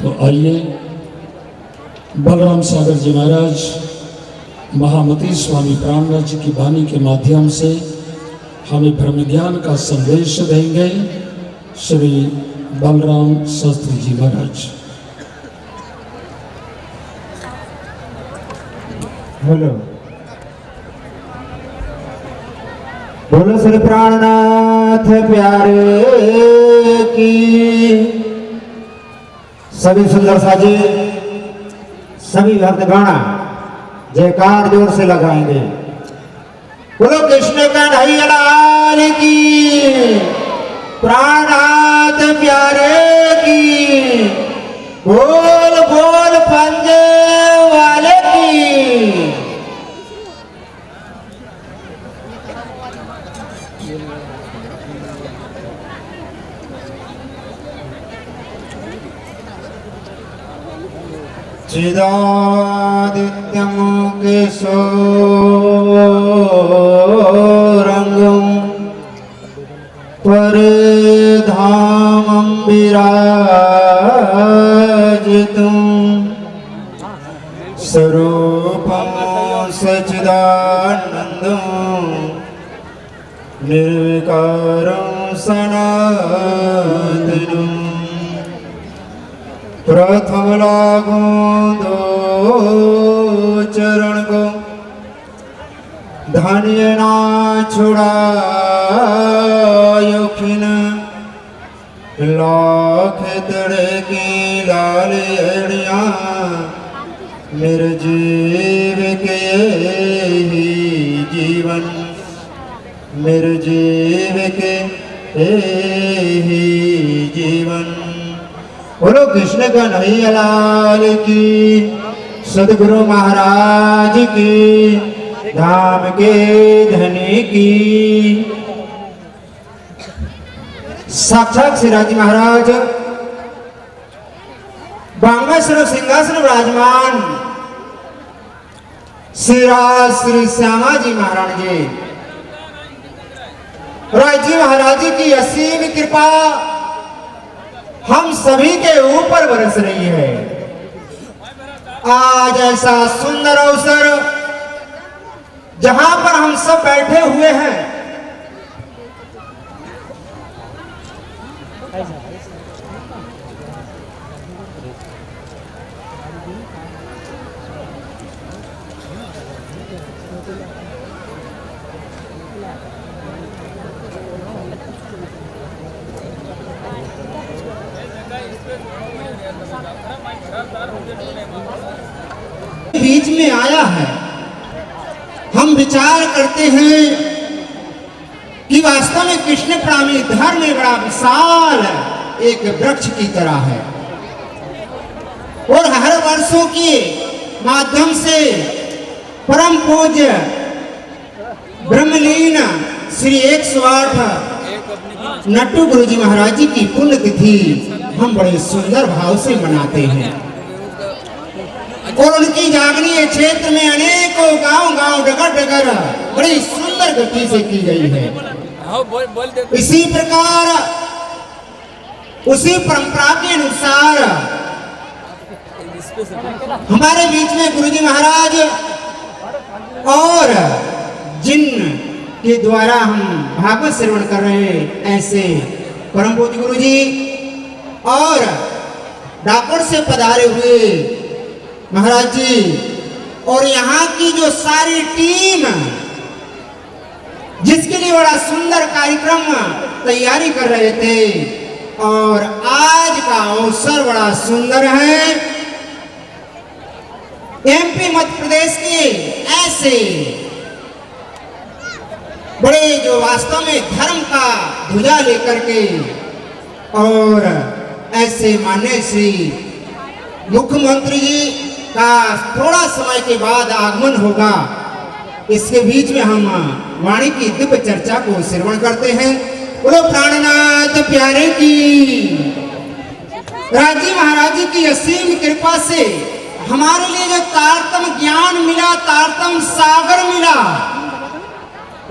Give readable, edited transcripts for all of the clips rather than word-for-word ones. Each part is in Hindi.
तो आइए बलराम सागर जी महाराज महामती स्वामी प्राणनाथ जी की वाणी के माध्यम से हमें ब्रह्म ज्ञान का संदेश देंगे। श्री बलराम शास्त्री जी महाराज। हेलो, बोलो श्री प्राणनाथ प्यारे की। सभी सुंदर साजी, सभी भक्त गाना जयकार जोर से लगाएंगे। बोलो कृष्ण कन्हैया लाल की, प्राणनाथ प्यारे की, बोल बोल पंजे वाले की। चिदादित्यं केशोरंगं परिधामं विराजितं स्वरूपं सच्चिदानन्दं निर्विकारं सनातनं। प्रथम लागू दो चरण को धन्य ना छुड़ायो खिन। लाख तड़े की लाल एड़िया मेरे जीव के ही जीवन, मेरे जीव के ही जीवन। बोलो कृष्ण कन्हैया लाल की, सदगुरु महाराज की, धाम के धनी की। साक्षात श्रीराजी महाराज बांगासुर सिंहासन विराजमान श्रीराज श्री श्यामा जी महाराज जी, राजी महाराज जी की असीम कृपा हम सभी के ऊपर बरस रही है। आज ऐसा सुंदर अवसर जहां पर हम सब बैठे हुए हैं, बीच में आया है। हम विचार करते हैं कि वास्तव में कृष्ण प्राणी धर्म में बड़ा विशाल एक वृक्ष की तरह है और हर वर्षों के माध्यम से परम पूज्य ब्रह्मलीन श्री 108 नट्टू गुरु जी महाराज जी की पुण्यतिथि हम बड़े सुंदर भाव से मनाते हैं और उनकी जागनीय क्षेत्र में अनेकों गांव-गांव डगर-डगर बड़ी सुंदर गति से की गई है। इसी प्रकार उसी परंपरा के अनुसार हमारे बीच में गुरुजी महाराज और जिन के द्वारा हम भागवत श्रवण कर रहे हैं, ऐसे परम पूज्य गुरुजी और डाकोर से पधारे हुए महाराज जी और यहाँ की जो सारी टीम जिसके लिए बड़ा सुंदर कार्यक्रम तैयारी कर रहे थे और आज का अवसर बड़ा सुंदर है। एमपी मध्य प्रदेश के ऐसे बड़े जो वास्तव में धर्म का ध्वजा लेकर के और ऐसे माननीय श्री मुख्यमंत्री जी का थोड़ा समय के बाद आगमन होगा। इसके बीच में हम वाणी की दिव्य चर्चा को श्रवण करते हैं। बोलो प्राणनाथ प्यारे की। राजी महाराज जी की असीम कृपा से हमारे लिए जो तारतम ज्ञान मिला, तारतम सागर मिला,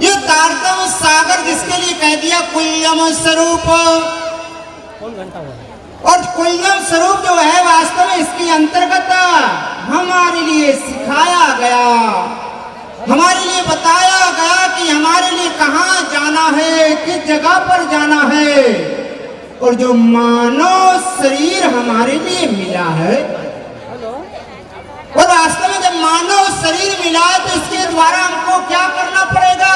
ये तारतम सागर जिसके लिए कह दिया कुल्यम स्वरूप, और कुल्यम स्वरूप जो है वास्तव वास्तव में इसके अंतर्गत हमारे लिए सिखाया गया, हमारे लिए बताया गया कि हमारे लिए कहाँ जाना है, किस जगह पर जाना है। और जो मानव शरीर हमारे लिए मिला है, और वास्तव में जब मानव शरीर मिला है तो इसके द्वारा हमको क्या करना पड़ेगा,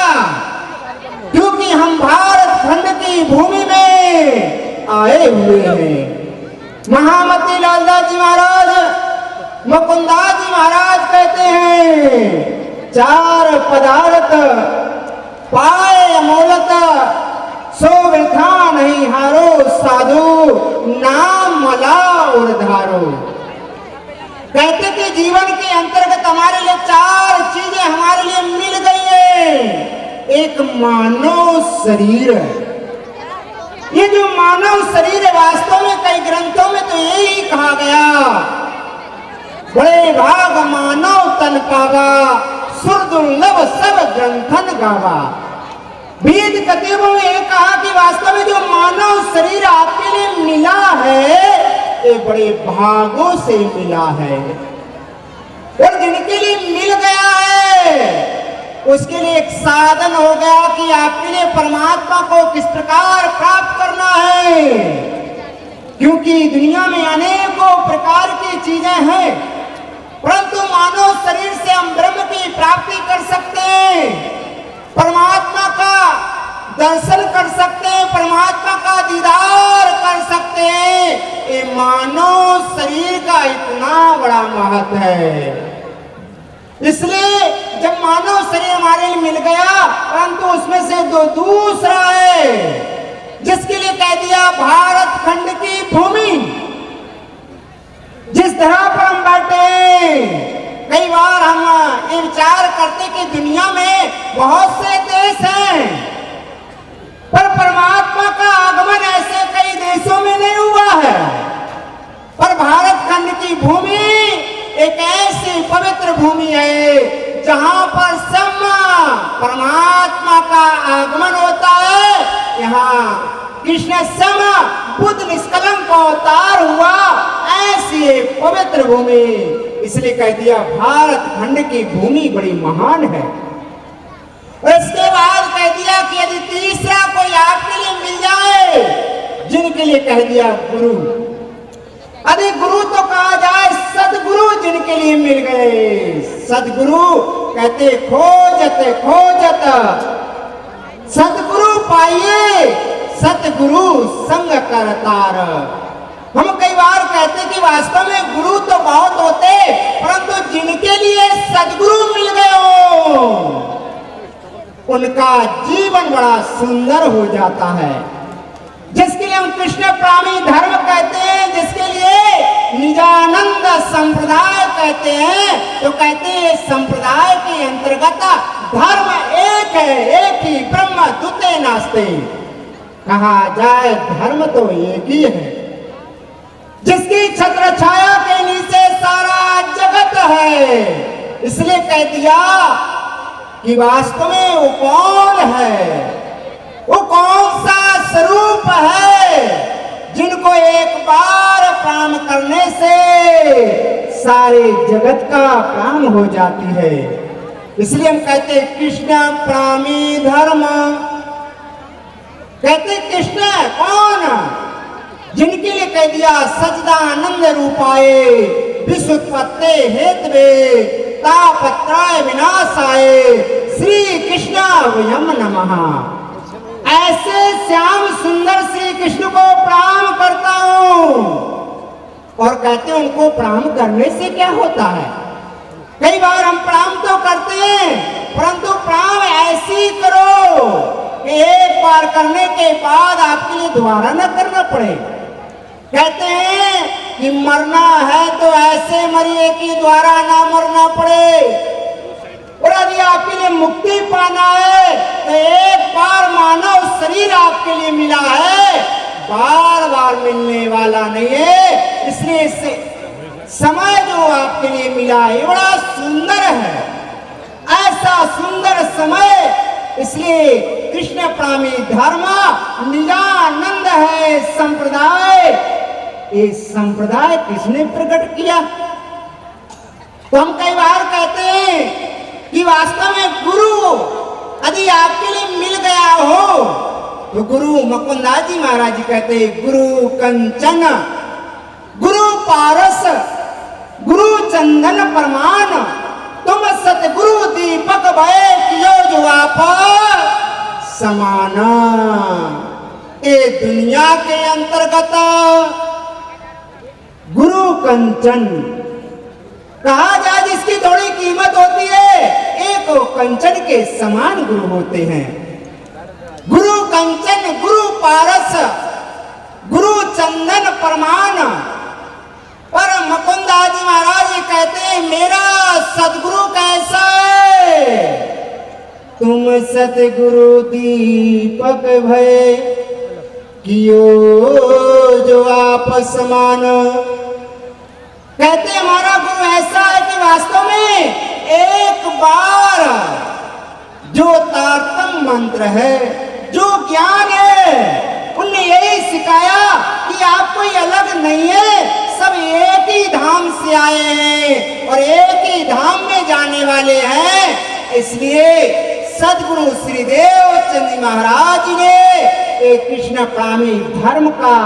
क्योंकि हम भारत खंड की भूमि में आए हुए हैं। महामती लालदास जी महाराज, मुकुंदास जी महाराज कहते हैं, चार पदार्थ पाए अमोलत, सो वृथा नहीं हारो, साधु नाम मला और धारो। कहते कि जीवन के अंतर्गत हमारे लिए चार चीजें हमारे लिए मिल गई है। एक मानव शरीर, ये जो मानव शरीर है वास्तव में कई ग्रंथों में तो यही कहा गया, बड़े भाग मानव तन पावा, सुर दुर्लभ सब ग्रंथन गावा। वेद कतियों में ये कहा कि वास्तव में जो मानव शरीर आपके लिए मिला है ये बड़े भागों से मिला है, और जिनके लिए मिल गया है उसके लिए एक साधन हो गया कि आपके लिए परमात्मा को किस प्रकार प्राप्त करना है। क्योंकि दुनिया में अनेकों प्रकार की चीजें हैं, परंतु मानव शरीर से हम ब्रह्म की प्राप्ति कर सकते हैं, परमात्मा का दर्शन कर सकते हैं, परमात्मा का दीदार कर सकते हैं। ये मानव शरीर का इतना बड़ा महत्व है। इसलिए जब मानव शरीर हमारे लिए मिल गया, परंतु उसमें से दो दूसरा है जिसके लिए कह दिया भारत खंड की भूमि। जिस तरह पर हम बैठे, कई बार हम ये विचार करते कि दुनिया में बहुत से देश हैं, पर परमात्मा का आगमन ऐसे कई देशों में नहीं हुआ है। पर भारत खंड की भूमि एक ऐसी पवित्र भूमि है जहां पर परमात्मा का आगमन होता है। यहाँ कृष्ण सम बुद्ध निष्कलंक का अवतार हुआ, ऐसी एक पवित्र भूमि। इसलिए कह दिया भारत खंड की भूमि बड़ी महान है। और इसके बाद कह दिया कि यदि तीसरा कोई आपके लिए मिल जाए, जिनके लिए कह दिया गुरु, यदि गुरु तो कहा जाए सदगुरु जिनके लिए मिल गए। सदगुरु कहते खोजत खोजत सदगुरु पाइए, सतगुरु संग करतार। हम कई बार कहते कि वास्तव में गुरु तो बहुत होते, परंतु जिनके लिए सदगुरु मिल गए हो उनका जीवन बड़ा सुंदर हो जाता है। जिसके लिए हम कृष्ण प्राणी धर्म कहते हैं, जिसके लिए निजानंद संप्रदाय कहते हैं, तो कहते हैं संप्रदाय के अंतर्गत धर्म एक है, एक ही ब्रह्म द्वितीय नास्ते। कहा जाए धर्म तो एक ही है, जिसकी छत्र छाया के नीचे सारा जगत है। इसलिए कह दिया कि वास्तव में वो कौन है, वो कौन सा स्वरूप है जिनको एक बार प्रणाम करने से सारे जगत का प्रणाम हो जाती है। इसलिए हम कहते कृष्ण प्राणी धर्म। कहते कृष्ण कौन, जिनके लिए कह दिया सच्चिदानंद रूपाए, विश्वोत्पत्ति हेतवे, तापत्रय विनाशाय, श्री कृष्ण वयम नमः। ऐसे श्याम सुंदर श्री कृष्ण को प्रणाम करता हूं। और कहते हैं उनको प्रणाम करने से क्या होता है। कई बार हम प्रणाम तो करते हैं, परंतु प्रणाम ऐसी करो कि एक बार करने के बाद आपके लिए दोबारा न करना पड़े। कहते हैं कि मरना है तो ऐसे मरिए कि द्वारा ना मरना पड़े, और यदि आपके लिए मुक्ति पाना है तो एक बार मानव शरीर आपके लिए मिला है, बार बार मिलने वाला नहीं है। इसलिए इससे समय जो आपके लिए मिला है बड़ा सुंदर है, ऐसा सुंदर समय। इसलिए कृष्ण प्राणी धर्म निजानंद है संप्रदाय। ये संप्रदाय किसने प्रकट किया? तो हम कई बार कहते हैं कि वास्तव में गुरु यदि आपके लिए मिल गया हो तो गुरु मुकुंदास जी महाराज जी कहते हैं, गुरु कंचन गुरु पारस गुरु चंदन प्रमाण, तुम सतगुरु दीपक भय कियो जो आप समाना। ये दुनिया के अंतर्गत गुरु कंचन कहा जाए जिसकी थोड़ी कीमत होती है, एक कंचन के समान गुरु होते हैं। गुरु कंचन गुरु पारस गुरु चंदन प्रमाण। पर मुकुंदास जी महाराज जी कहते हैं, मेरा सतगुरु कैसा है? तुम सतगुरु दीपक भय कियो जो आप समान। कहते हमारा गुरु ऐसा है कि वास्तव में एक बार जो तारतम मंत्र है, जो ज्ञान है, उनने यही सिखाया कि आप कोई अलग नहीं है, सब एक ही धाम से आए हैं और एक ही धाम में जाने वाले हैं। इसलिए सदगुरु श्रीदेव चंद जी महाराज ने एक कृष्ण प्राणी धर्म का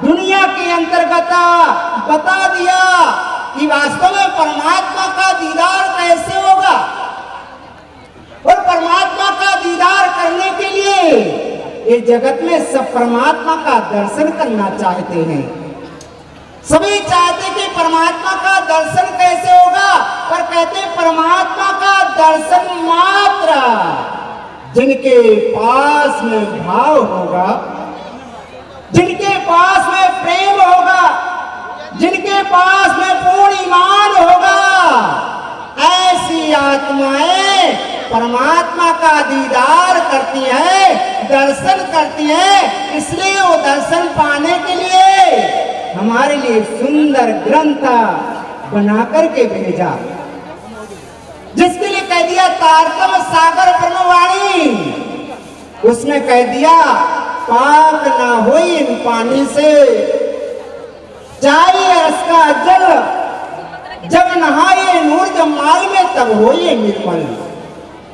दुनिया के अंतर्गत बता दिया कि वास्तव में परमात्मा का दीदार कैसे होगा। और परमात्मा का दीदार करने के लिए ये जगत में सब परमात्मा का दर्शन करना चाहते हैं। सभी चाहते कि परमात्मा का दर्शन कैसे होगा, पर कहते परमात्मा का दर्शन मात्र जिनके पास में भाव होगा, जिनके पास में प्रेम होगा, जिनके पास में पूर्ण ईमान होगा, ऐसी आत्माएं परमात्मा का दीदार करती है, दर्शन करती है। इसलिए वो दर्शन पाने के लिए हमारे लिए सुंदर ग्रंथ बना करके भेजा, जिसके लिए कह दिया तारतम सागर ब्रह्मवाणी। उसमें कह दिया पाक ना होई इन पानी से, चाहिए रस का जल, जब नहाए नूर जमाल में तब होइए निर्मल।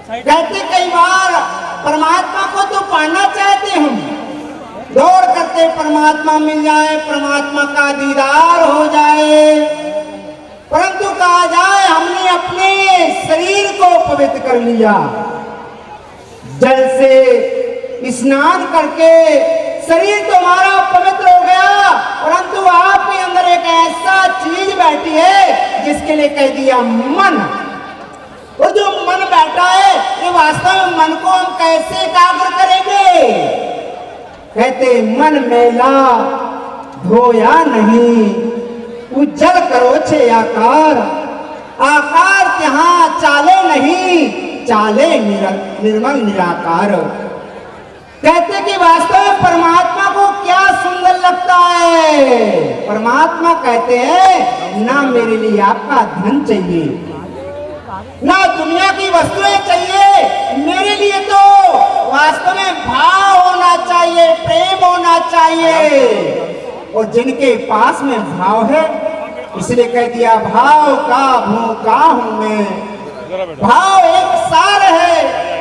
कहते कई बार परमात्मा को तो पाना चाहते हम, दौड़ करते परमात्मा मिल जाए, परमात्मा का दीदार हो जाए, परंतु कहा जाए हमने अपने शरीर को पवित्र कर लिया, जल से स्नान करके शरीर तो हमारा पवित्र हो गया, परंतु आपके अंदर एक ऐसा चीज बैठी है जिसके लिए कह दिया मन। और जो मन बैठा है, ये वास्तव में मन को हम कैसे एकाग्र करेंगे? कहते मन मैला धोया नहीं, उज्जल करो छे आकार, आकार त्यहां चाले नहीं, चाले निर्मल निराकार। कहते कि वास्तव में परमात्मा को क्या सुंदर लगता है। परमात्मा कहते हैं ना मेरे लिए आपका धन चाहिए, ना दुनिया की वस्तुएं चाहिए, मेरे लिए तो वास्तव में भाव होना चाहिए, प्रेम होना चाहिए। और जिनके पास में भाव है, इसलिए कह दिया भाव का भूखा हूं मैं, भाव एक सार है,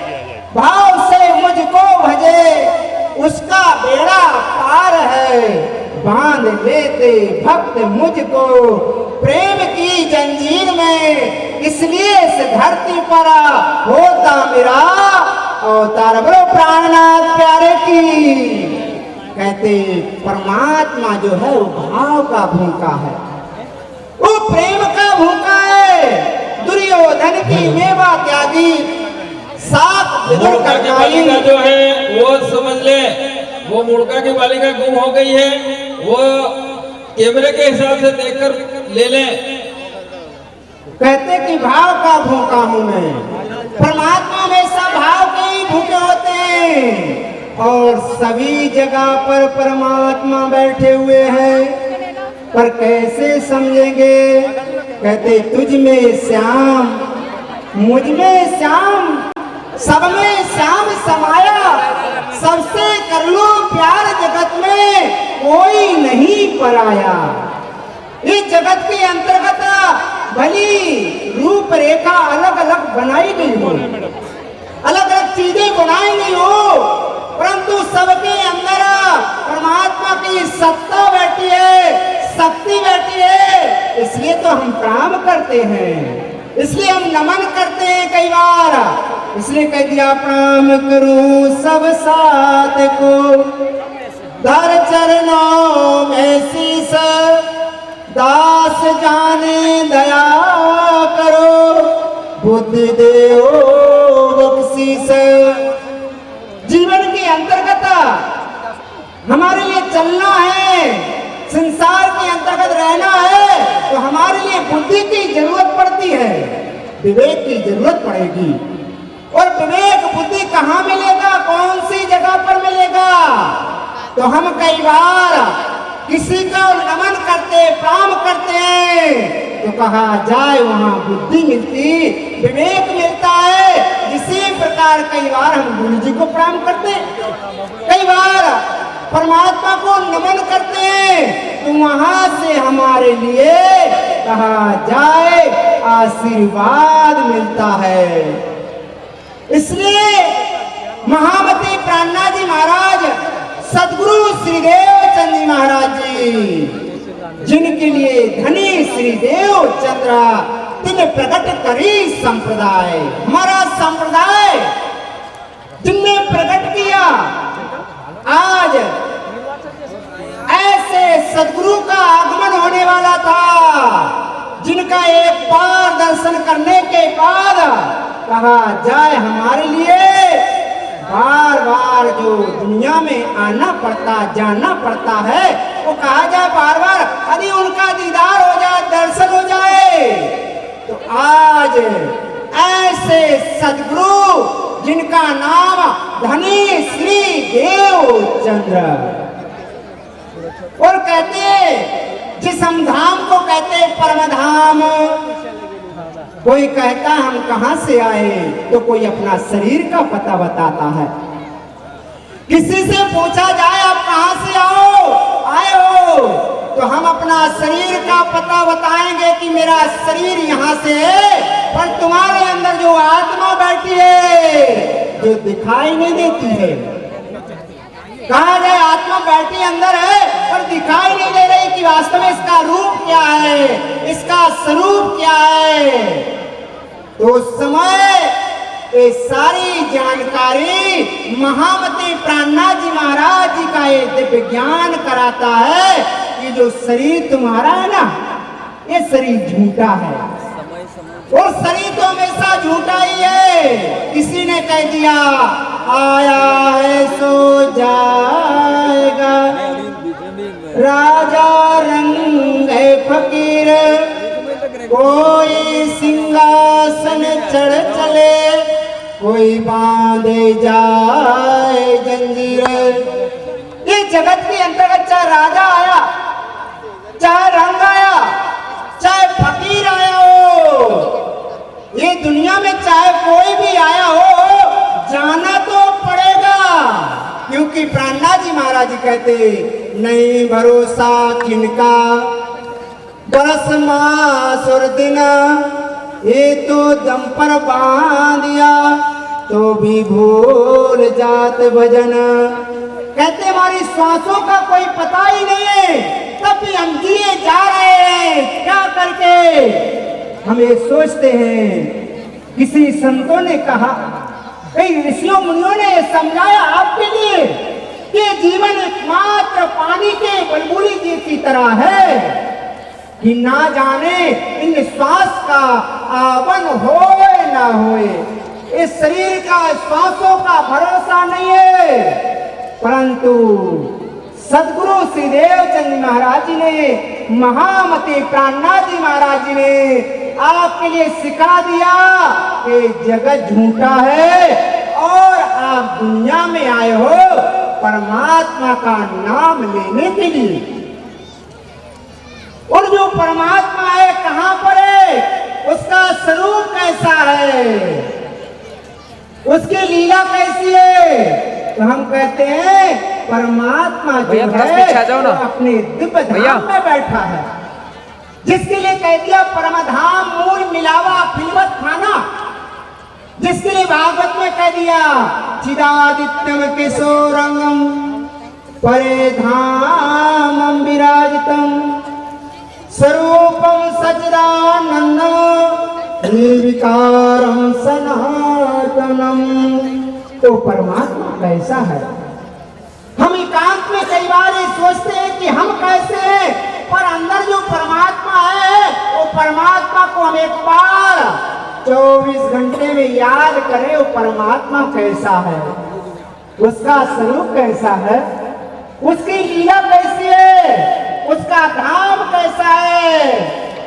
भाव से मुझको भजे उसका बेड़ा पार है, बांध लेते भक्त मुझको प्रेम की जंजीर में, इसलिए इस धरती पर होता मेरा अवतार। बड़ो प्राणनाथ प्यारे की। कहते परमात्मा जो है वो भाव का भूखा है, वो प्रेम का भूखा है। दुर्योधन की मेवा त्यागी सात मुड़का की बालिका जो है वो समझ ले, वो मुड़का की बालिका गुम हो गई है, वो कैमरे के हिसाब से देखकर ले लें। कहते कि भाव का भूखा हूं मैं, परमात्मा में सब भाव के ही भूखे होते हैं और सभी जगह पर परमात्मा बैठे हुए हैं, पर कैसे समझेंगे? कहते तुझ में श्याम, मुझ में श्याम, सब में श्याम समाया, सबसे कर लो प्यार जगत में, कोई नहीं पराया। इस जगत के अंतर्गत भली रूपरेखा अलग अलग बनाई गई हो, अलग अलग चीजें बनाई गई हो, परंतु सबके अंदर परमात्मा की सत्ता बैठी है, शक्ति बैठी है। इसलिए तो हम प्रणाम करते हैं, इसलिए हम नमन करते हैं कई बार। इसलिए कह दिया प्रणाम करूं सब साथ को, धर चरणों में शीस, दास जाने दया करो, बुद्धि देओ बख्शीस। जीवन के अंतर्गत हमारे लिए चलना है, संसार के अंतर्गत रहना है, तो हमारे लिए बुद्धि की जरूरत पड़ती है, विवेक की जरूरत पड़ेगी। और विवेक बुद्धि कहाँ मिलेगा, कौन सी जगह पर मिलेगा? तो हम कई बार किसी का नमन करते, प्रणाम करते हैं, तो कहा जाए वहां बुद्धि मिलती, विवेक मिलता है। इसी प्रकार कई बार हम गुरु जी को प्रणाम करते हैं, कई बार परमात्मा को नमन करते हैं, तो वहां से हमारे लिए कहा जाए आशीर्वाद मिलता है। इसलिए महामती प्राणनाथ जी महाराज, सदगुरु श्रीदेव चंद्र जी महाराज जी, जिनके लिए धनी श्रीदेव चंद्र तिन प्रकट करी संप्रदाय, हमारा संप्रदाय जिनने प्रकट किया। आज ऐसे सदगुरु का आगमन होने वाला था, जिनका एक बार दर्शन करने के बाद कहा जाए हमारे लिए बार बार जो दुनिया में आना पड़ता, जाना पड़ता है, वो कहा जाए बार बार यदि उनका दीदार हो जाए, दर्शन हो जाए। तो आज ऐसे सदगुरु जिनका नाम धनी श्री देव चंद्र, और कहते जिस हम धाम को कहते परम धाम, कोई कहता हम कहां से आए, तो कोई अपना शरीर का पता बताता है। किसी से पूछा जाए आप कहां से आए हो, तो हम अपना शरीर का पता बताएंगे कि मेरा शरीर यहाँ से है, पर तुम्हारे अंदर जो आत्मा बैठी है, जो दिखाई नहीं देती है। कहा जाए आत्मा बैठी अंदर है, पर दिखाई नहीं दे रही कि वास्तव में इसका रूप क्या है, इसका स्वरूप क्या है। तो उस समय ये सारी जानकारी महामती प्राणनाथ जी महाराज जी का ये दिव्य ज्ञान कराता है कि जो शरीर तुम्हारा है ना, ये शरीर झूठा है, और शरीर तो हमेशा झूठा ही है। किसी ने कह दिया आया है सो जाएगा, राजा रंग है फकीर, कोई सिंहासन चढ़ चले, कोई बांधे जाए जंजीर। ये जगत के अंतर्गत चाहे राजा आया, चाहे रंग आया, चाहे फकीर आया हो, ये दुनिया में चाहे कोई भी आया हो, जाना तो पड़ेगा। क्योंकि प्राणनाथ जी महाराज जी कहते नहीं भरोसा किनका, बरस मास और दिन, ये तो दम पर बांधिया, तो भी भूल जात भजन। कहते हमारी श्वासों का कोई पता ही नहीं है, तब भी हम जिए जा रहे हैं, क्या करके हम ये सोचते हैं। किसी संतों ने कहा, कई ऋषियों मुनियों ने समझाया आपके लिए कि जीवन एकमात्र पानी के बुलबुली की तरह है, कि ना जाने इन श्वास का आवन होए ना होए। इस शरीर का श्वासों का भरोसा नहीं है, परंतु सदगुरु श्री देवचंद महाराज जी ने, महामती प्राणनाथ जी महाराज जी ने आपके लिए सिखा दिया कि जगत झूठा है और आप दुनिया में आए हो परमात्मा का नाम लेने के लिए। और जो परमात्मा है कहां पर है, उसका स्वरूप कैसा है, उसकी लीला कैसी है, तो हम कहते हैं परमात्मा जो भैया, थोड़ा है पीछे आ जाओ ना। वो अपने दिव्य भैया। धाम में बैठा है, जिसके लिए कह दिया परमधाम मूल मिलावा फिलवत खाना, जिसके लिए भागवत में कह दिया चिदादित्यम किशोरंगम परे धामम विराजितम स्वरूपम सच्चिदानंदम निर्विकारम सनातनम। तो परमात्मा कैसा है? हम एकांत में कई बार ये सोचते हैं कि हम कैसे हैं, पर अंदर जो परमात्मा है वो परमात्मा को हम एक बार 24 घंटे में याद करें। वो परमात्मा कैसा है, उसका स्वरूप कैसा है, उसकी लीला कैसी है, उसका धाम कैसा है।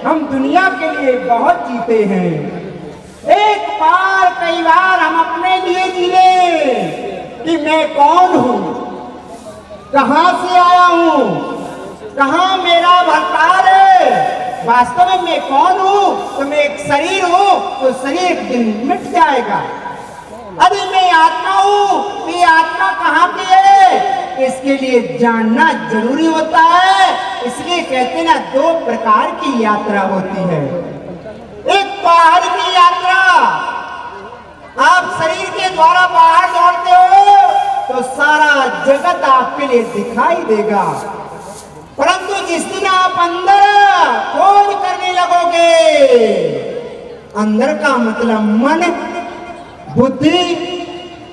हम दुनिया के लिए बहुत जीते हैं, एक बार कई बार हम अपने लिए जीले कि मैं कौन हूं, कहां से आया हूं, कहां मेरा भरतार है। वास्तव में मैं कौन हूं? तो मैं एक शरीर हूं, तो शरीर एक दिन मिट जाएगा। अरे मैं आत्मा हूं, तो ये आत्मा कहां की है, इसके लिए जानना जरूरी होता है। इसलिए कहते ना, दो प्रकार की यात्रा होती है। एक बाहर की यात्रा, आप शरीर के द्वारा बाहर दौड़ते हो तो सारा जगत आपके लिए दिखाई देगा, परंतु जिस दिन आप अंदर खोज करने लगोगे, अंदर का मतलब मन, बुद्धि,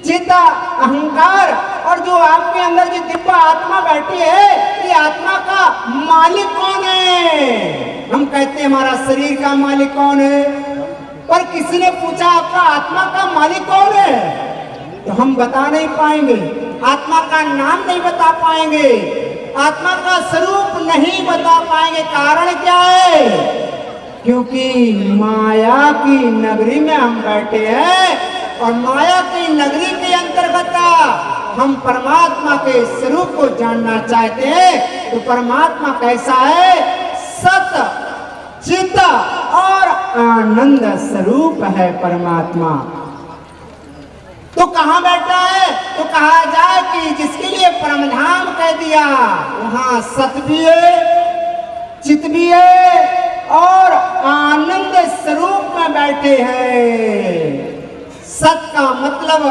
चित्त, अहंकार, और जो आपके अंदर जो दिव्य आत्मा बैठी है, ये आत्मा का मालिक कौन है? हम कहते हैं हमारा शरीर का मालिक कौन है, पर किसी ने पूछा आपका आत्मा का मालिक कौन है, तो हम बता नहीं पाएंगे, आत्मा का नाम नहीं बता पाएंगे, आत्मा का स्वरूप नहीं बता पाएंगे। कारण क्या है? क्योंकि माया की नगरी में हम बैठे हैं, और माया की नगरी के अंतर्गत हम परमात्मा के स्वरूप को जानना चाहते हैं। तो परमात्मा कैसा है? सत चित्त और आनंद स्वरूप है परमात्मा। तो कहां बैठा है? तो कहा जाए कि जिसके लिए परमधाम कह दिया, वहां सत भी है, चित्त भी है और आनंद स्वरूप में बैठे हैं। सत का मतलब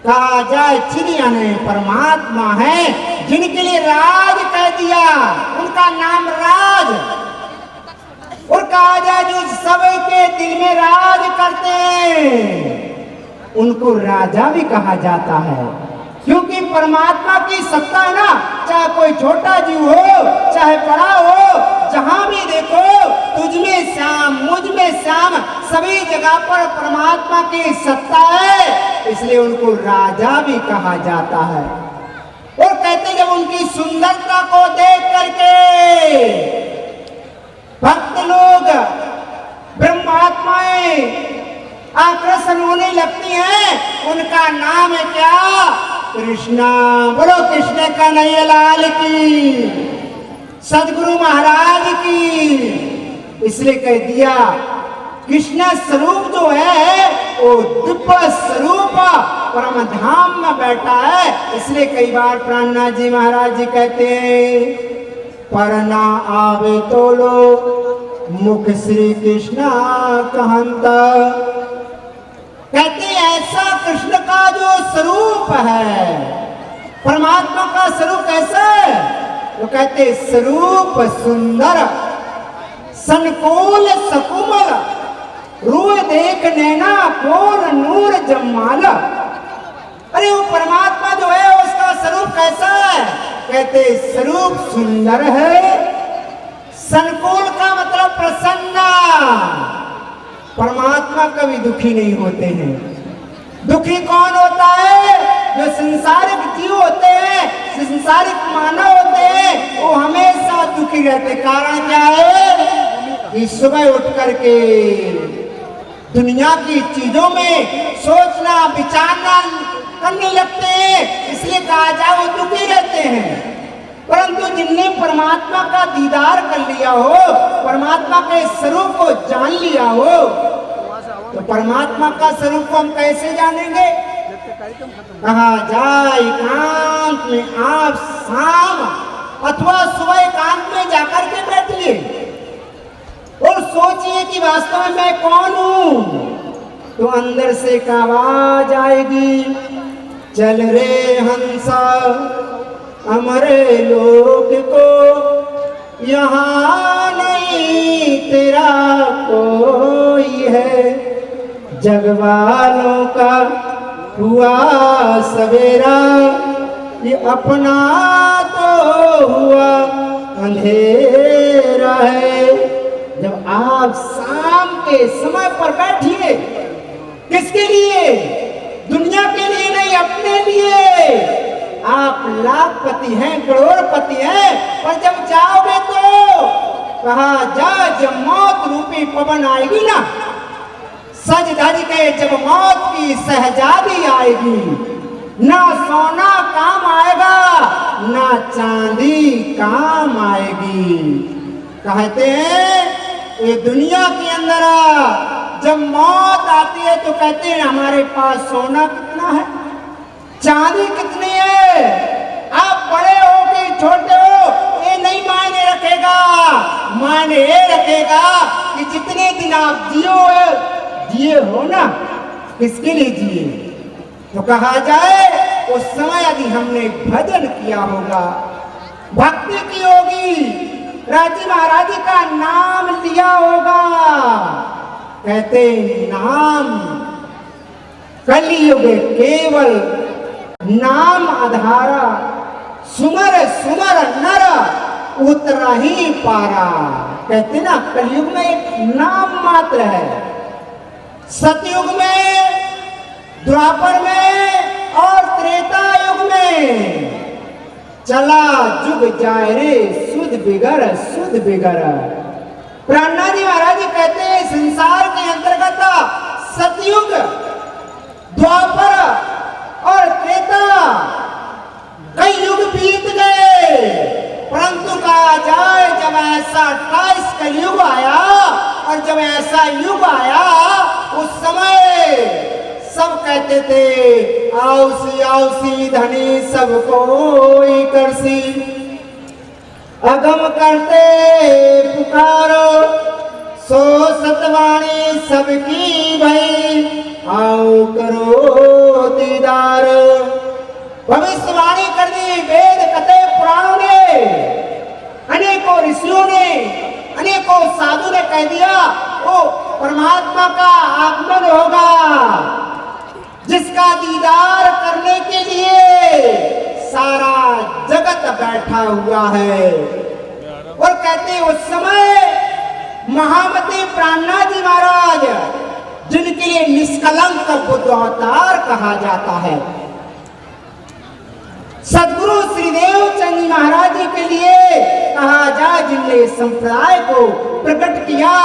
कहा जाए चिड़िया ने परमात्मा है, जिनके लिए राज कह दिया, उनका नाम राज, और कहा जाए जो सबके दिल में राज करते हैं उनको राजा भी कहा जाता है। क्योंकि परमात्मा की सत्ता है ना, चाहे कोई छोटा जीव हो चाहे बड़ा हो, जहां भी देखो तुझ में श्याम मुझ में श्याम, सभी जगह पर परमात्मा की सत्ता है, इसलिए उनको राजा भी कहा जाता है। और कहते जब उनकी सुंदरता को देख करके भक्त लोग, ब्रह्मात्माएं आकर्षण होने लगती हैं, उनका नाम है क्या? कृष्णा। बोलो कृष्ण कन्हैया लाल की, सदगुरु महाराज की। इसलिए कह दिया कृष्ण स्वरूप जो है वो दिव्य स्वरूप परम धाम में बैठा है। इसलिए कई बार प्राणनाथ जी महाराज जी कहते हैं, पर ना आवे तो लो मुख श्री कृष्ण कहंता। कहते ऐसा कृष्ण का जो स्वरूप है, परमात्मा का स्वरूप कैसा है? तो कहते स्वरूप सुंदर संकोल सकुमल, रूह देख नैना कोर नूर जमाल। अरे वो परमात्मा जो है उसका स्वरूप कैसा है? कहते स्वरूप सुंदर है, संकोल का मतलब प्रसन्न। परमात्मा कभी दुखी नहीं होते हैं। दुखी कौन होता है? जो संसारिक जीव होते हैं, संसारिक मानव होते हैं, वो हमेशा दुखी रहते। कारण क्या है? कि सुबह उठ करके दुनिया की चीजों में सोचना विचारना करने लगते हैं, इसलिए कहा जाए वो दुखी रहते हैं। परंतु जिनने परमात्मा का दीदार कर लिया हो, परमात्मा के स्वरूप को जान लिया हो, तो परमात्मा का स्वरूप को हम कैसे जानेंगे? कहा जाए एकांत में आप शाम अथवा सुबह एकांत में जाकर के बैठिए और सोचिए कि वास्तव में मैं कौन हूं। तो अंदर से एक आवाज आएगी, चल रे हंसा अमरे लोग को यहाँ नहीं तेरा कोई है। जग वालों का हुआ सवेरा, ये अपना तो हुआ अंधेरा है। जब आप शाम के समय पर बैठिए, किसके लिए? दुनिया के लिए नहीं, अपने लिए। आप लाखपति हैं, करोड़पति हैं, पर जब जाओगे तो कहा जा, जब मौत रूपी पवन आएगी ना, सज धज के जब मौत की सहजादी आएगी, ना सोना काम आएगा ना चांदी काम आएगी। कहते हैं ये दुनिया के अंदर जब मौत आती है तो कहते हैं हमारे पास सोना कितना है, चांदी कितनी है। आप बड़े हो कि छोटे हो ये नहीं मायने रखेगा, मायने ये रखेगा कि जितने दिन आप जिए हो ना, किसके लिए जिए। तो कहा जाए उस समय यदि हमने भजन किया होगा, भक्ति की होगी, राजी महाराज का नाम लिया होगा। कहते नाम कलयुग केवल नाम आधारा, सुमर सुमर नर उतरा ही पारा। कहते ना कलयुग में एक नाम मात्र है, सतयुग में, द्वापर में और त्रेता युग में चला जुग जाए रे सुध बिगर। प्राणनाथ जी महाराज कहते हैं संसार के अंतर्गत सतयुग, द्वापर और त्रेता कई युग बीत गए, परंतु कहा जाए जब ऐसा 28 कलयुग आया और जब ऐसा युग आया उस समय सब कहते थे आउसी आउसी धनी सब कोई करसी, अगम करते पुकारो सो सतवाणी सबकी भई, आओ करो दीदार। भविष्यवाणी कर दी वेद कथे पुराणों ने, अनेकों ऋषियों ने, अनेकों साधु ने कह दिया वो परमात्मा का आगमन होगा, जिसका दीदार करने के लिए सारा जगत बैठा हुआ है। और कहते उस समय महामती प्राणनाथ जी महाराज, जिनके लिए निष्कलंक बुद्ध अवतार कहा जाता है, सदगुरु श्रीदेव चंद महाराज जी के लिए कहा जाए जिनने संप्रदाय को प्रकट किया,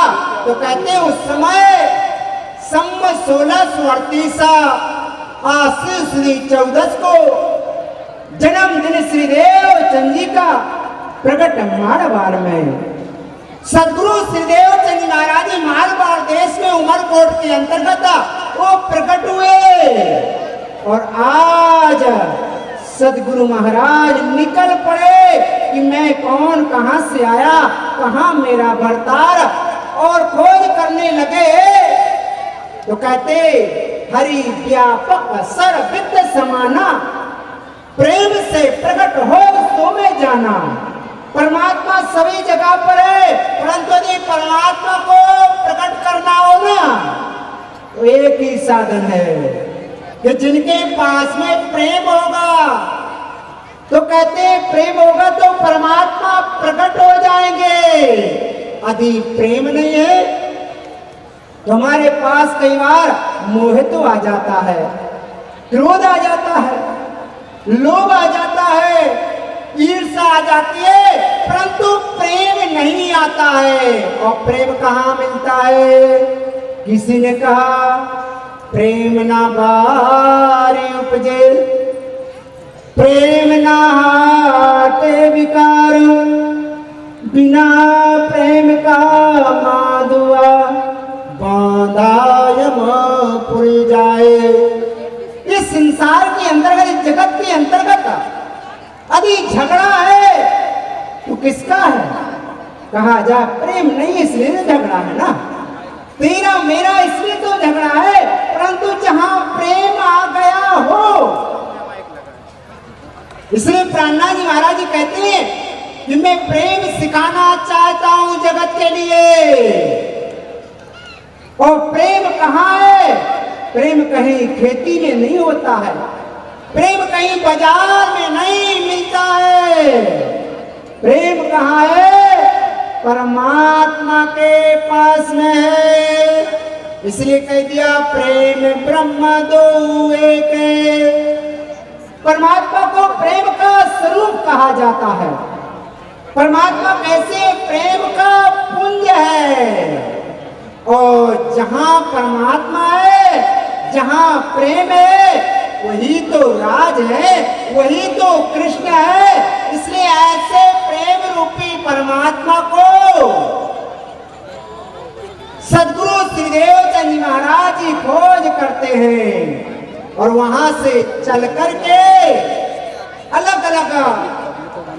तो कहते उस समय संवत 1638 आश्विन 14 को जन्मदिन श्रीदेव चंद जी का प्रकट मारवाड़ में। सदगुरु श्रीदेव चंद महाराज जी मारवाड़ देश में उमरकोट के अंतर्गत वो प्रकट हुए और आज सदगुरु महाराज निकल पड़े कि मैं कौन, कहां से आया, कहां मेरा भरतार, और खोज करने लगे। तो कहते हरि व्यापक सर्वविद समाना, प्रेम से प्रकट हो सो में जाना। परमात्मा सभी जगह पर है, परंतु यदि परमात्मा को प्रकट करना हो ना तो एक ही साधन है कि जिनके पास में प्रेम होगा, तो कहते प्रेम होगा तो परमात्मा प्रकट हो जाएंगे। यदि प्रेम नहीं है तो हमारे पास कई बार मोह तो आ जाता है, क्रोध आ जाता है, लोभ आ जाता है, ईर्ष्या आ जाती है, परंतु प्रेम नहीं आता है। और प्रेम कहाँ मिलता है? किसी ने कहा प्रेम ना बारी उपजे, प्रेम ना हाटे विकार, बिना प्रेम का माधुआ बांधा यमपुर जाए। इस संसार यदि झगड़ा है तो किसका है? कहा जाए प्रेम नहीं इसलिए तो झगड़ा है ना, तेरा मेरा इसलिए तो झगड़ा है। परंतु जहां प्रेम आ गया हो, इसलिए प्राणनाथ जी महाराज जी कहते हैं कि मैं प्रेम सिखाना चाहता हूं जगत के लिए। और प्रेम कहां है? प्रेम कहीं खेती में नहीं होता है, प्रेम कहीं बाजार में नहीं मिलता है। प्रेम कहां है? परमात्मा के पास में है। इसलिए कह दिया प्रेम ब्रह्म दो एक है। परमात्मा को प्रेम का स्वरूप कहा जाता है। परमात्मा कैसे? प्रेम का पुंज है। और जहां परमात्मा है, जहां प्रेम है, वही तो राज है, वही तो कृष्ण है। इसलिए ऐसे प्रेम रूपी परमात्मा को सदगुरु श्रीदेव चंद जी महाराज जी खोज करते हैं और वहां से चल करके अलग अलग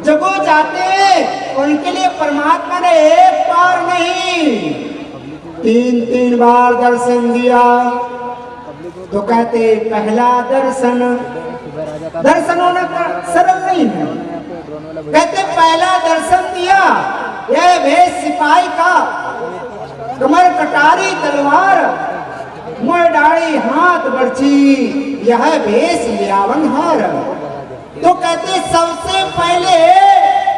जगह जाते हैं। और उनके लिए परमात्मा ने एक बार नहीं, तीन तीन बार दर्शन दिया। तो कहते पहला दर्शन, दर्शन होना सरल नहीं है। कहते पहला दर्शन दिया, यह भेष सिपाही का, कमर कटारी तलवार, मुंह डाड़ी हाथ बर्छी, यह भेष लियावन हार। तो कहते सबसे पहले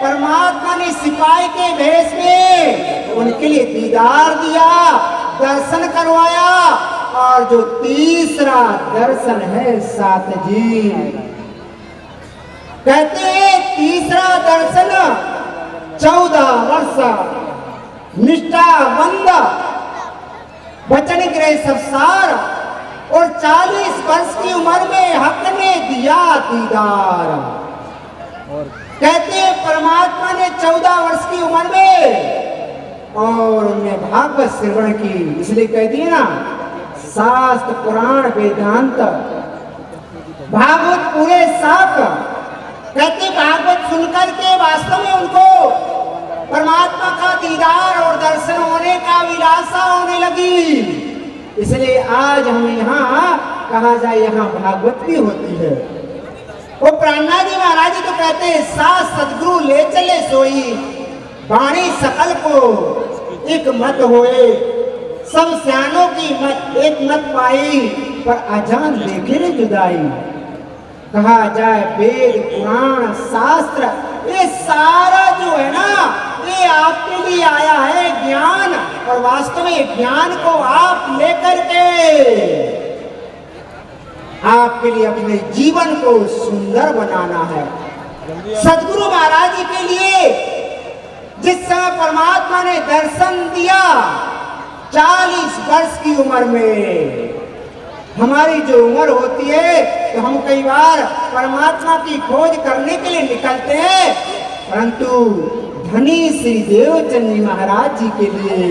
परमात्मा ने सिपाही के भेष में उनके लिए दीदार दिया, दर्शन करवाया। और जो तीसरा दर्शन है साथ जी, कहते हैं तीसरा दर्शन 14 वर्ष निष्ठाबंध वचन ग्रह संसार और 40 वर्ष की उम्र में हक ने दिया दीदार। कहते परमात्मा ने 14 वर्ष की उम्र में और उन्हें भागवत श्रवण की। इसलिए कह दिए ना, शास्त्र पुराण वेदांत भागवत पूरे साफ। कहते भागवत सुनकर के वास्तव में उनको परमात्मा का दीदार और दर्शन होने का विलासा होने लगी। इसलिए आज हम यहाँ कहा जाए, यहाँ भागवत भी होती है। वो प्राणनाथ जी महाराज जी तो कहते हैं सास सदगुरु ले चले सोई, वाणी सकल को एक मत होए, सब सियानों की मत एक मत पाई, पर अजान देखे न जुदाई। कहा जाए वेद पुराण शास्त्र ये सारा जो है ना, ये आपके लिए आया है ज्ञान। और वास्तव में ज्ञान को आप लेकर के आपके लिए अपने जीवन को सुंदर बनाना है। सदगुरु महाराज जी के लिए जिस समय परमात्मा ने दर्शन दिया 40 वर्ष की उम्र में, हमारी जो उम्र होती है तो हम कई बार परमात्मा की खोज करने के लिए निकलते हैं, परंतु धनी श्री देवचंद जी महाराज जी के लिए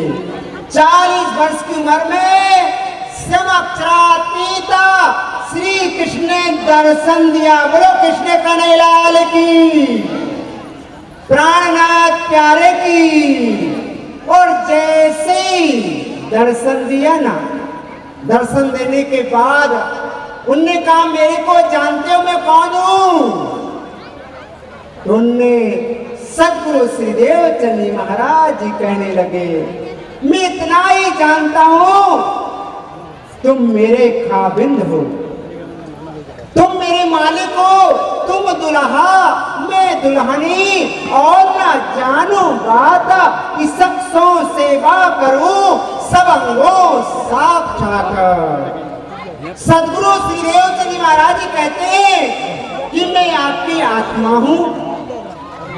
40 वर्ष की उम्र में समक्षरातीता श्री कृष्ण ने दर्शन दिया। बोलो कृष्ण कन्हैया की, प्राणनाथ प्यारे की। और जैसे ही दर्शन दिया ना, दर्शन देने के बाद उनने कहा मेरे को जानते हो मैं कौन हूं? तो उनने सदगुरु श्री देवचंद जी महाराज जी कहने लगे मैं इतना ही जानता हूं, तुम मेरे खाबिंद हो, तुम मेरे मालिक हो, तुम दुल्हा मैं दुल्हनी, और ना जानू बात कि शख्सों सेवा करूं सब अंगों साक्षात। सदगुरु श्री देवचंद जी महाराज जी कहते हैं कि मैं आपकी आत्मा हूं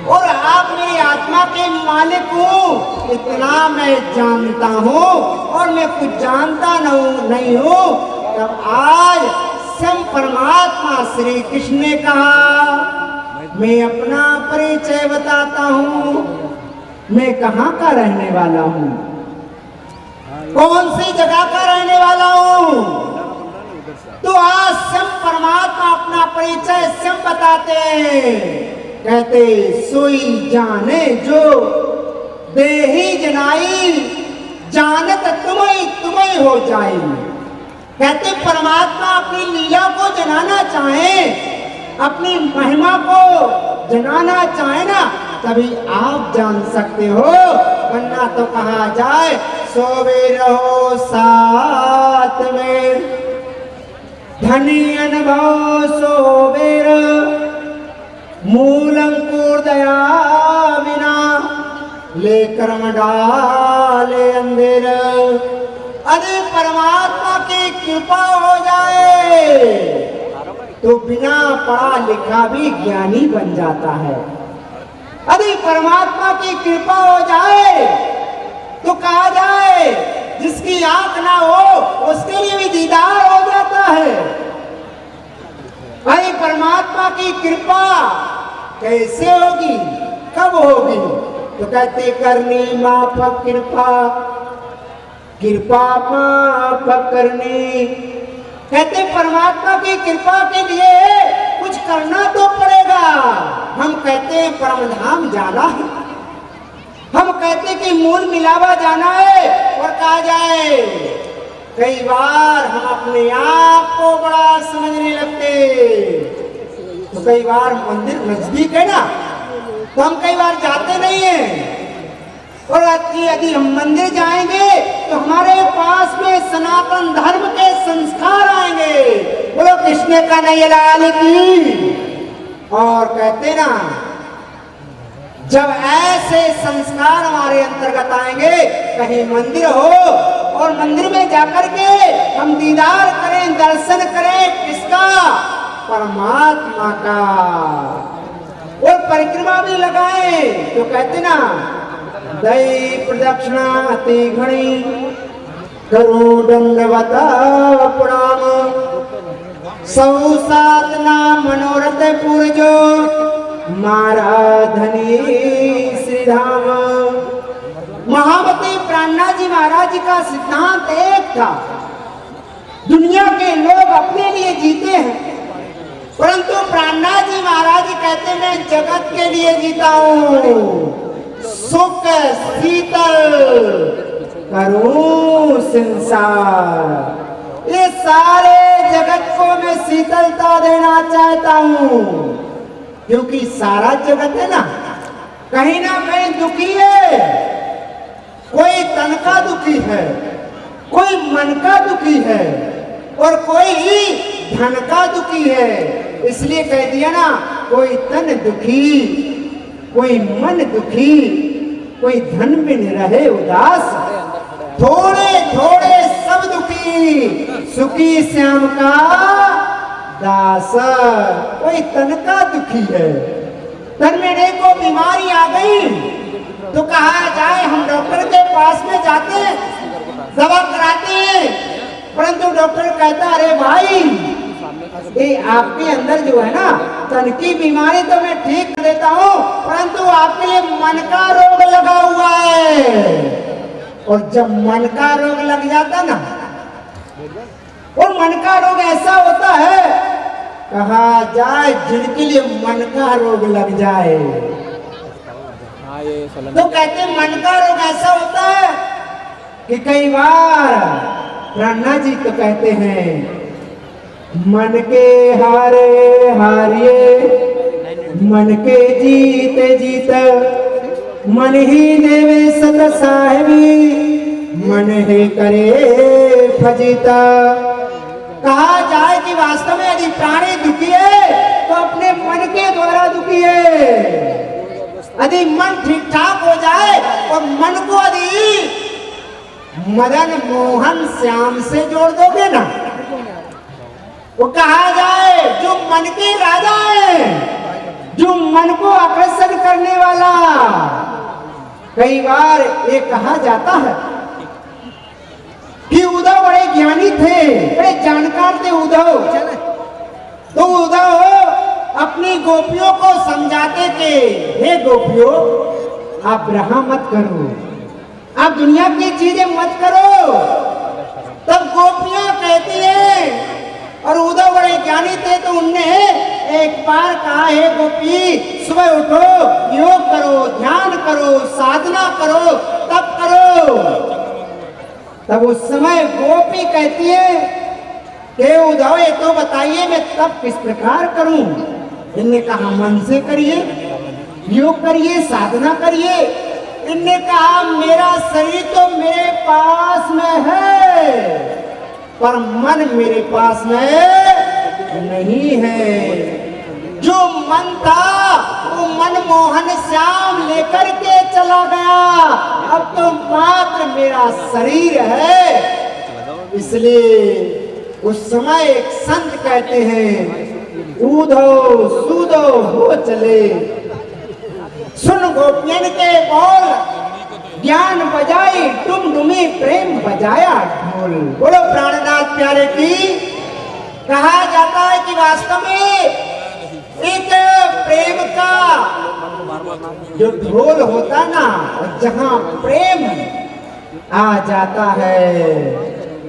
और आप मेरी आत्मा के मालिक हूं, इतना मैं जानता हूं और मैं कुछ जानता नहीं हूं। तब आज स्वयं परमात्मा श्री कृष्ण ने कहा मैं अपना परिचय बताता हूं, मैं कहां का रहने वाला हूं, कौन सी जगह का रहने वाला हूं। तो आज स्वयं परमात्मा अपना परिचय स्वयं बताते हैं। कहते सोई जाने जो देही जनाई, जानत तुम्हें हो जाए। कहते परमात्मा अपनी लीला को जनाना चाहे, अपनी महिमा को जनाना चाहे ना, तभी आप जान सकते हो, वरना तो कहा जाए सोवे रहो साथ में, धनी अनुभव सोवेर मूल अंकुर दया बिना, ले कर्म डाले अंधेर। अरे परमात्मा की कृपा हो जाए तो बिना पढ़ा लिखा भी ज्ञानी बन जाता है। यदि परमात्मा की कृपा हो जाए तो कहा जाए जिसकी आंख ना हो उसके लिए भी दीदार हो जाता है। भाई परमात्मा की कृपा कैसे होगी, कब होगी? तो कहते करनी माफक कृपा, कृपा माफक करनी। कहते परमात्मा की कृपा के लिए कुछ करना तो पड़ेगा। हम कहते हैं परम धाम जाना है, हम कहते कि मूल मिलावा जाना है, और कहा जाए कई बार हम अपने आप को बड़ा समझने लगते। तो कई बार मंदिर नजदीक है ना, तो हम कई बार जाते नहीं हैं, और यदि हम मंदिर जाएंगे तो हमारे पास में सनातन धर्म के संस्कार आएंगे। बोलो कृष्ण कन्हैया लाल की। और कहते ना जब ऐसे संस्कार हमारे अंतर्गत आएंगे, कहीं मंदिर हो और मंदिर में जाकर के हम दीदार करें, दर्शन करें, किसका? परमात्मा का, और परिक्रमा भी लगाएं। तो कहते ना दई प्रदक्षिणा अति घणी, करो दंडवत प्रणाम, सौ साधना मनोरथ पूरजो, मारा धनी श्री धाम। महामती प्राणनाथ जी महाराज जी का सिद्धांत एक था, दुनिया के लोग अपने लिए जीते हैं, परंतु प्राणनाथ जी महाराज जी कहते मैं जगत के लिए जीता हूँ, सुख शीतल करूं संसार। ये सारे जगत को मैं शीतलता देना चाहता हूँ, क्योंकि सारा जगत है ना कहीं दुखी है। कोई तन का दुखी है, कोई मन का दुखी है, और कोई धन का दुखी है। इसलिए कह दिया ना, कोई तन दुखी, कोई मन दुखी, कोई धन बिन रहे उदास, थोड़े थोड़े सब दुखी, सुखी श्याम का दास। कोई तन का दुखी है, तन में देखो बीमारी आ गई तो कहा जाए हम डॉक्टर के पास में जाते हैं, दवा कराते हैं, परंतु डॉक्टर कहता अरे भाई ये आपके अंदर जो है ना तन की बीमारी तो मैं ठीक कर देता हूँ, परंतु आपके लिए मन का रोग लगा हुआ है। और जब मन का रोग लग जाता ना, और मन का रोग ऐसा होता है, कहा जाए जिनके लिए मन का रोग लग जाए, तो कहते मन का रोग ऐसा होता है कि कई बार प्राणनाथ जी तो कहते हैं मन के हारे हारिए, मन के जीते जीत, मन ही देवे सत साहिबी, मन ही करे फजीता। कहा जाए कि वास्तव में यदि प्राणी दुखी है तो अपने मन के द्वारा दुखी है। यदि मन ठीक ठाक हो जाए और मन को यदि मदन मोहन श्याम से जोड़ दोगे ना, वो कहा जाए जो मन के राजा है, जो मन को आकर्षण करने वाला। कई बार ये कहा जाता है कि उद्धव बड़े ज्ञानी थे, बड़े जानकार थे उद्धव। तो उद्धव अपनी गोपियों को समझाते थे, हे गोपियों आप ग्रह मत करो, आप दुनिया की चीजें मत करो। तब गोपियां कहती है, और उद्धव बड़े ज्ञानी थे तो उनने एक बार कहा है गोपी सुबह उठो, योग करो, ध्यान करो, साधना करो, तप करो। तब उस समय गोपी कहती है कि उद्धव ये तो बताइए मैं तप किस प्रकार करूं। इनने कहा मन से करिए, योग करिए, साधना करिए। इनने कहा मेरा शरीर तो मेरे पास में है पर मन मेरे पास में नहीं है। जो मन था वो मनमोहन श्याम लेकर के चला गया, अब तो मात्र मेरा शरीर है। इसलिए उस समय एक संत कहते हैं ऊधो सूदो हो चले, सुन गोपियन के बोल, ज्ञान बजाई डुमडुमी प्रेम बजाया ढोल। बोलो प्राणनाथ प्यारे की। कहा जाता है कि वास्तव में एक प्रेम का जो ढोल होता ना, जहां प्रेम आ जाता है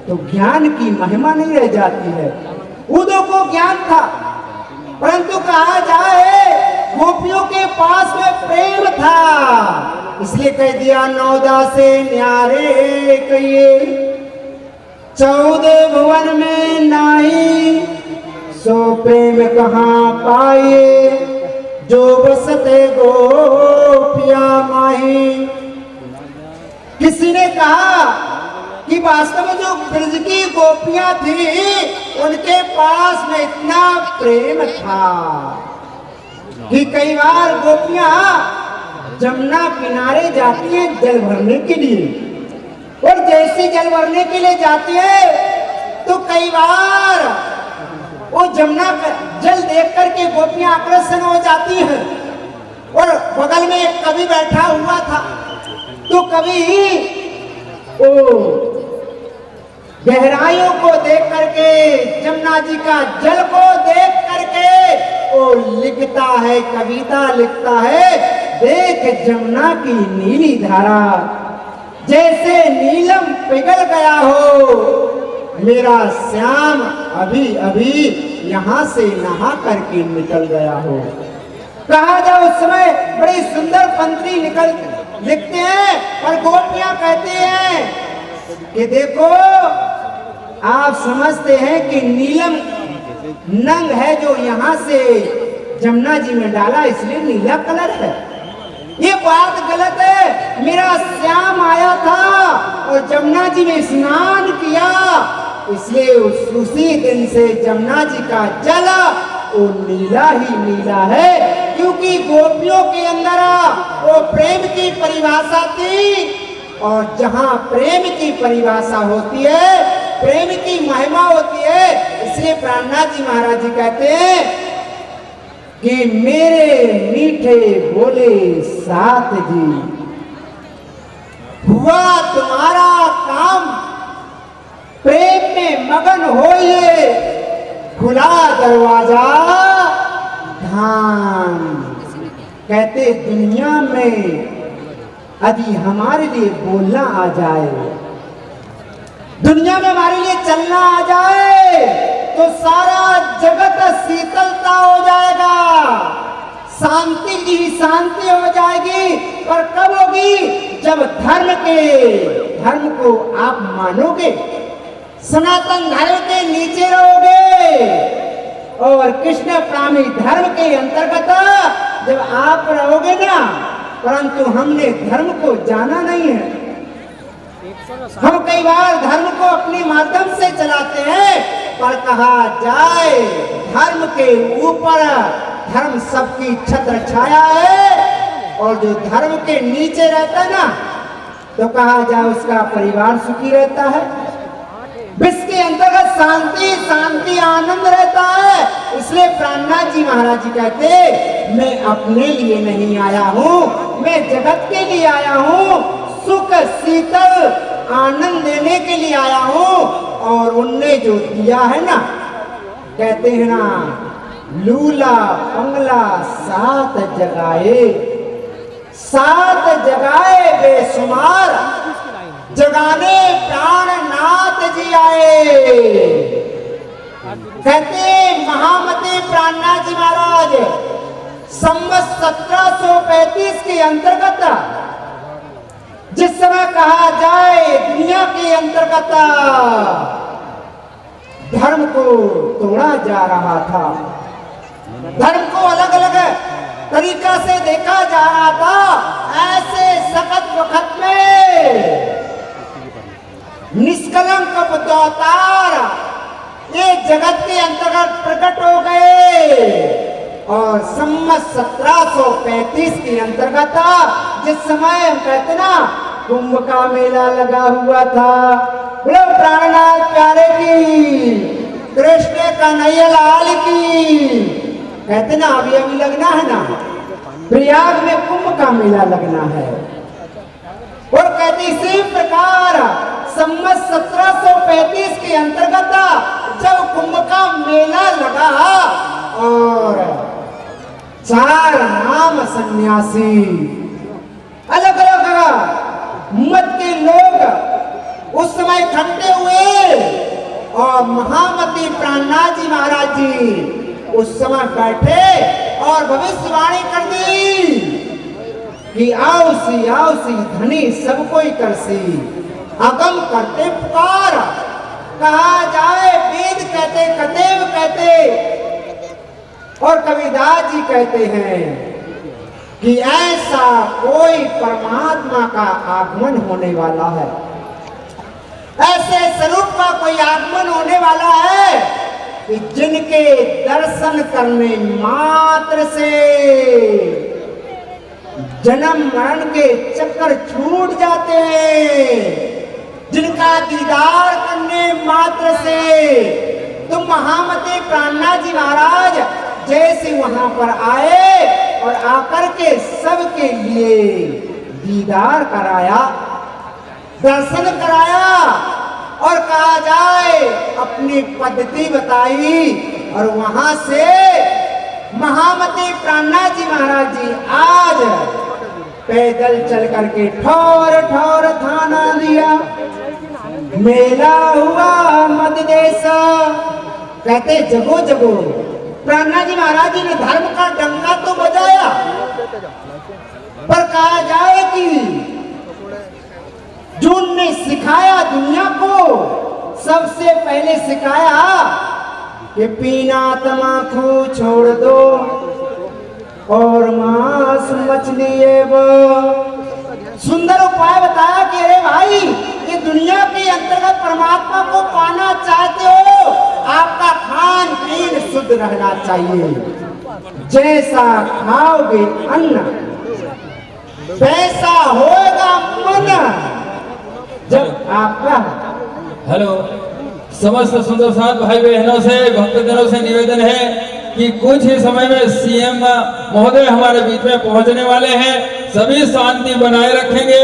तो ज्ञान की महिमा नहीं रह जाती है। उदो को ज्ञान था परंतु कहा जाए गोपियों के पास में प्रेम था, इसलिए कह दिया नौदा से न्यारे कहिए, 14 भुवन में नाही, सो प्रेम कहाँ पाए, जो बसते गोपिया माही। किसी ने कहा कि वास्तव में जो ब्रज की गोपियां थी उनके पास में इतना प्रेम था कि कई बार गोपियां जमुना किनारे जाती हैं जल भरने के लिए, और जैसे जल भरने के लिए जाती है तो कई बार वो जमुना जल देख करके गोपियां आकर्षण हो जाती हैं। और बगल में एक कवि बैठा हुआ था तो कवि वो गहराइयों को देख करके, जमुना जी का जल को देख करके वो लिखता है, कविता लिखता है, देख जमुना की नीली धारा, जैसे नीलम पिघल गया हो, मेरा श्याम अभी अभी यहाँ से नहा करके निकल गया हो। कहा जाए उस समय बड़ी सुंदर पंक्ति लिखते हैं और गोपियां कहते हैं कि देखो आप समझते हैं कि नीलम नंग है जो यहाँ से जमुना जी में डाला इसलिए नीला कलर है, ये बात गलत है। मेरा श्याम आया था और जमुना जी में स्नान किया, इसलिए उसी दिन से जमुना जी का जल वो नीला ही नीला है, क्योंकि गोपियों के अंदर वो प्रेम की परिभाषा थी। और जहाँ प्रेम की परिभाषा होती है, प्रेम की महिमा होती है, इसलिए प्राणनाथ जी महाराज जी कहते हैं कि मेरे मीठे बोले साथ जी, हुआ तुम्हारा काम, प्रेम में मगन होइए, खुला दरवाजा धाम। कहते दुनिया में यदि हमारे लिए बोलना आ जाए, दुनिया में हमारे लिए चलना आ जाए तो सारा जगत शीतलता हो जाएगा, शांति की शांति हो जाएगी। पर कब होगी? जब धर्म को आप मानोगे, सनातन धर्म के नीचे रहोगे और कृष्ण प्राणी धर्म के अंतर्गत जब आप रहोगे ना, परंतु हमने धर्म को जाना नहीं है। हम कई बार धर्म को अपने माध्यम से चलाते हैं, पर कहा जाए धर्म के ऊपर धर्म सबकी छत्र छाया है, और जो धर्म के नीचे रहता है ना, तो कहा जाए उसका परिवार सुखी रहता है, विश्व के अंतर्गत शांति शांति आनंद रहता है। इसलिए प्राणनाथ जी महाराज जी कहते मैं अपने लिए नहीं आया हूँ, मैं जगत के लिए आया हूँ, सुख शीतल आनंद देने के लिए आया हूँ। और उनने जो दिया है ना, कहते हैं ना, लूला पंगला सात जगाए बेशुमार, जगाने प्राणनाथ जी आए। कहते महामते प्राणनाथ जी महाराज संवत 1735 के अंतर्गत, जिस समय कहा जाए दुनिया के अंतर्गत धर्म को तोड़ा जा रहा था, धर्म को अलग अलग तरीका से देखा जा रहा था, ऐसे सख्त वक्त में निष्कलंक अवतार ये जगत के अंतर्गत प्रकट हो गए। और संवत 1735 के अंतर्गत, जिस समय हम कहते ना कुंभ का मेला लगा हुआ था, बोलो प्राणनाथ प्यारे की, कृष्ण कन्हैया लाल की, कहते ना अभी अभी लगना है ना, प्रयाग में कुंभ का मेला लगना है। और कहते इसी प्रकार संवत 1735 के अंतर्गत जब कुंभ का मेला लगा और 4 नाम सन्यासी अलग अलग मत के लोग उस समय इकट्ठे हुए और महामती प्राणनाथ जी महाराज जी उस समय बैठे और भविष्यवाणी कर दी कि आओ सी धनी सब कोई कर सी, अगम करते पुकार, कहा जाए वेद कहते, कदेव कहते और कबीरदास जी कहते हैं कि ऐसा कोई परमात्मा का आगमन होने वाला है, ऐसे स्वरूप का कोई आगमन होने वाला है कि जिनके दर्शन करने मात्र से जन्म मरण के चक्कर छूट जाते हैं, जिनका दीदार करने मात्र से। तो महामती प्राणनाथ जी महाराज जैसे वहां पर आए और आकर के सबके लिए दीदार कराया, दर्शन कराया और कहा जाए अपनी पद्धति बताई। और वहां से महामती प्राणनाथ जी महाराज जी आज पैदल चल करके ठौर ठौर थाना दिया, मेला हुआ मध्य देश, कहते जगो जगो। प्राणनाथ जी महाराज जी ने धर्म का डंका तो बजाया, पर कहा जाए कि जो उनने सिखाया दुनिया को, सबसे पहले सिखाया कि पीना तमाकू छोड़ दो और मांस मछली वो सुंदर उपाय बताया कि अरे भाई ये दुनिया के अंतर्गत परमात्मा को पाना चाहते हो, आपका खान पीन शुद्ध रहना चाहिए, जैसा खाओगे अन्न वैसा होगा मन। जब आपका हेलो समस्त सुंदर साथ भाई बहनों से, भक्तजनों से निवेदन है कि कुछ ही समय में सीएम महोदय हमारे बीच में पहुंचने वाले हैं, सभी शांति बनाए रखेंगे।